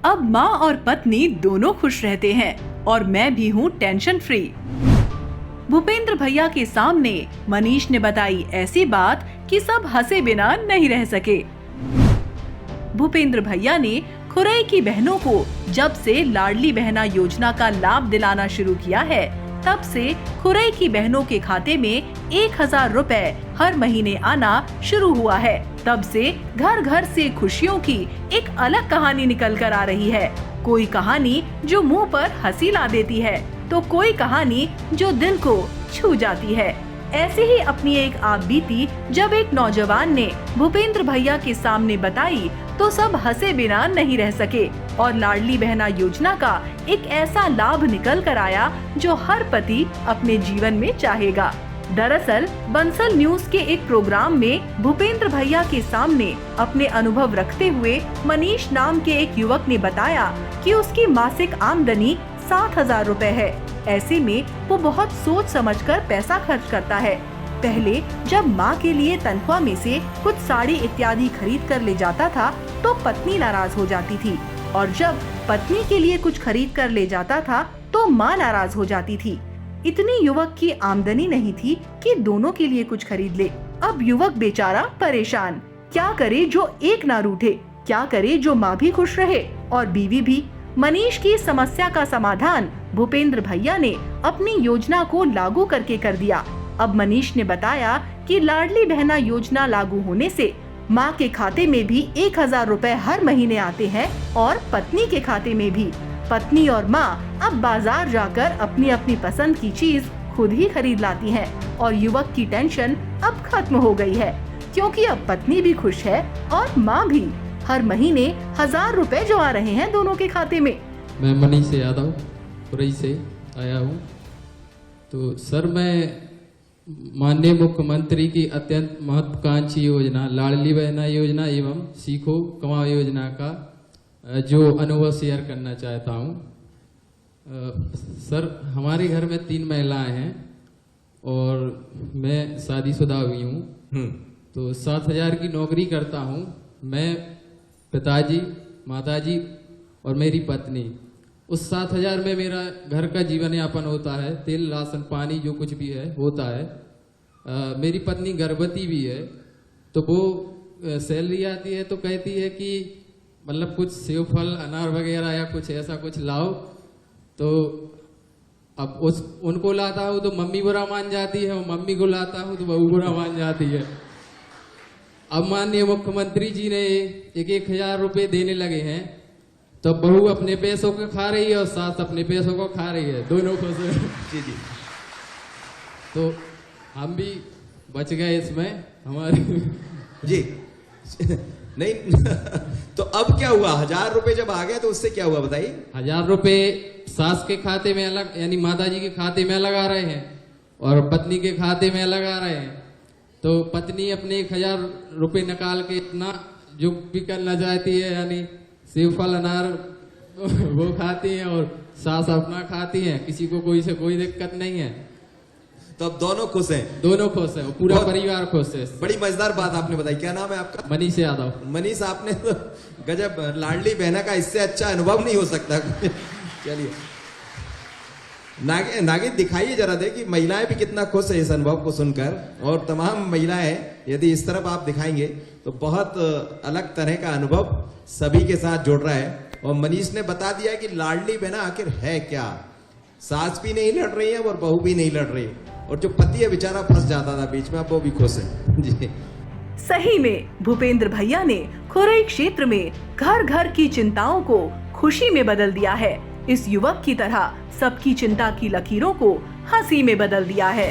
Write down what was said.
अब माँ और पत्नी दोनों खुश रहते हैं और मैं भी हूँ टेंशन फ्री। भूपेंद्र भैया के सामने मनीष ने बताई ऐसी बात कि सब हंसे बिना नहीं रह सके। भूपेंद्र भैया ने खुरई की बहनों को जब से लाडली बहना योजना का लाभ दिलाना शुरू किया है, तब से खुरई की बहनों के खाते में 1000 रुपए हर महीने आना शुरू हुआ है। तब से घर घर से खुशियों की एक अलग कहानी निकल कर आ रही है। कोई कहानी जो मुंह पर हंसी ला देती है, तो कोई कहानी जो दिल को छू जाती है। ऐसी ही अपनी एक आप बीती जब एक नौजवान ने भूपेंद्र भैया के सामने बताई, तो सब हंसे बिना नहीं रह सके और लाडली बहना योजना का एक ऐसा लाभ निकल कर आया जो हर पति अपने जीवन में चाहेगा। दरअसल बंसल न्यूज के एक प्रोग्राम में भूपेंद्र भैया के सामने अपने अनुभव रखते हुए मनीष नाम के एक युवक ने बताया कि उसकी मासिक आमदनी 7000 रुपए है। ऐसे में वो बहुत सोच समझकर पैसा खर्च करता है। पहले जब माँ के लिए तनख्वाह में से कुछ साड़ी इत्यादि खरीद कर ले जाता था, तो पत्नी नाराज हो जाती थी, और जब पत्नी के लिए कुछ खरीद कर ले जाता था, तो माँ नाराज हो जाती थी। इतनी युवक की आमदनी नहीं थी कि दोनों के लिए कुछ खरीद ले। अब युवक बेचारा परेशान, क्या करे जो एक ना रूठे, क्या करे जो माँ भी खुश रहे और बीवी भी। मनीष की समस्या का समाधान भूपेंद्र भैया ने अपनी योजना को लागू करके कर दिया। अब मनीष ने बताया कि लाडली बहना योजना लागू होने से माँ के खाते में भी 1000 रुपए हर महीने आते हैं और पत्नी के खाते में भी। पत्नी और माँ अब बाजार जाकर अपनी अपनी पसंद की चीज खुद ही खरीद लाती हैं और युवक की टेंशन अब खत्म हो गई है, क्योंकि अब पत्नी भी खुश है और माँ भी। हर महीने 1000 रुपए जो आ रहे हैं दोनों के खाते में। मैं मनीष यादव खुरई से आया हूँ। तो सर, मैं माननीय मुख्यमंत्री की अत्यंत महत्वाकांक्षी योजना लाडली बहना योजना एवं सीखो कमाओ योजना का जो अनुभव शेयर करना चाहता हूँ। सर, हमारे घर में 3 महिलाएं हैं और मैं शादीशुदा हुई हूँ। तो 7000 की नौकरी करता हूँ। मैं, पिताजी, माताजी और मेरी पत्नी। उस 7000 में मेरा घर का जीवन यापन होता है, तेल राशन पानी जो कुछ भी है होता है। मेरी पत्नी गर्भवती भी है, तो वो सैलरी आती है तो कहती है कि मतलब कुछ सेव फल अनार वगैरह या कुछ ऐसा कुछ लाओ। तो अब उनको लाता हूँ तो मम्मी बुरा मान जाती है, और मम्मी को लाता हूँ तो बहू बुरा मान जाती है। अब माननीय मुख्यमंत्री जी ने 1000 रुपए देने लगे हैं, तो बहू अपने पैसों को खा रही है और सास अपने पैसों को खा रही है, दोनों को से। जी जी। तो हम भी बच गए इसमें हमारे जी। नहीं तो अब क्या हुआ? 1000 रुपए जब आ गए तो उससे क्या हुआ बताइए? 1000 रुपए सास के खाते में अलग, यानी माताजी के खाते में अलग आ रहे हैं और पत्नी के खाते में अलग आ रहे हैं। तो पत्नी अपने 1000 रुपए निकाल के इतना जो भी करना चाहती है, यानी सेव फल अनार वो खाती है और सास अपना खाती है, किसी को कोई से कोई दिक्कत नहीं है। तो अब दोनों खुश हैं? दोनों खुश हैं, पूरा परिवार खुश है। बड़ी मजेदार बात आपने बताई। क्या नाम है आपका? मनीष यादव। मनीष, आपने तो गजब, लाडली बहना का इससे अच्छा अनुभव नहीं हो सकता। चलिए नागिन दिखाइए जरा दे कि महिलाएं भी कितना खुश है इस अनुभव को सुनकर, और तमाम महिलाएं यदि इस तरफ आप दिखाएंगे तो बहुत अलग तरह का अनुभव सभी के साथ जुड़ रहा है। और मनीष ने बता दिया कि लाडली बहना आखिर है क्या। सास भी नहीं लड़ रही है और बहू भी नहीं लड़ रही, और जो पति है बेचारा फंस जाता था बीच में, अब वो भी खुश है। जी सही में भूपेंद्र भैया ने खुरई क्षेत्र में घर घर की चिंताओं को खुशी में बदल दिया है। इस युवक की तरह सबकी चिंता की लकीरों को हंसी में बदल दिया है।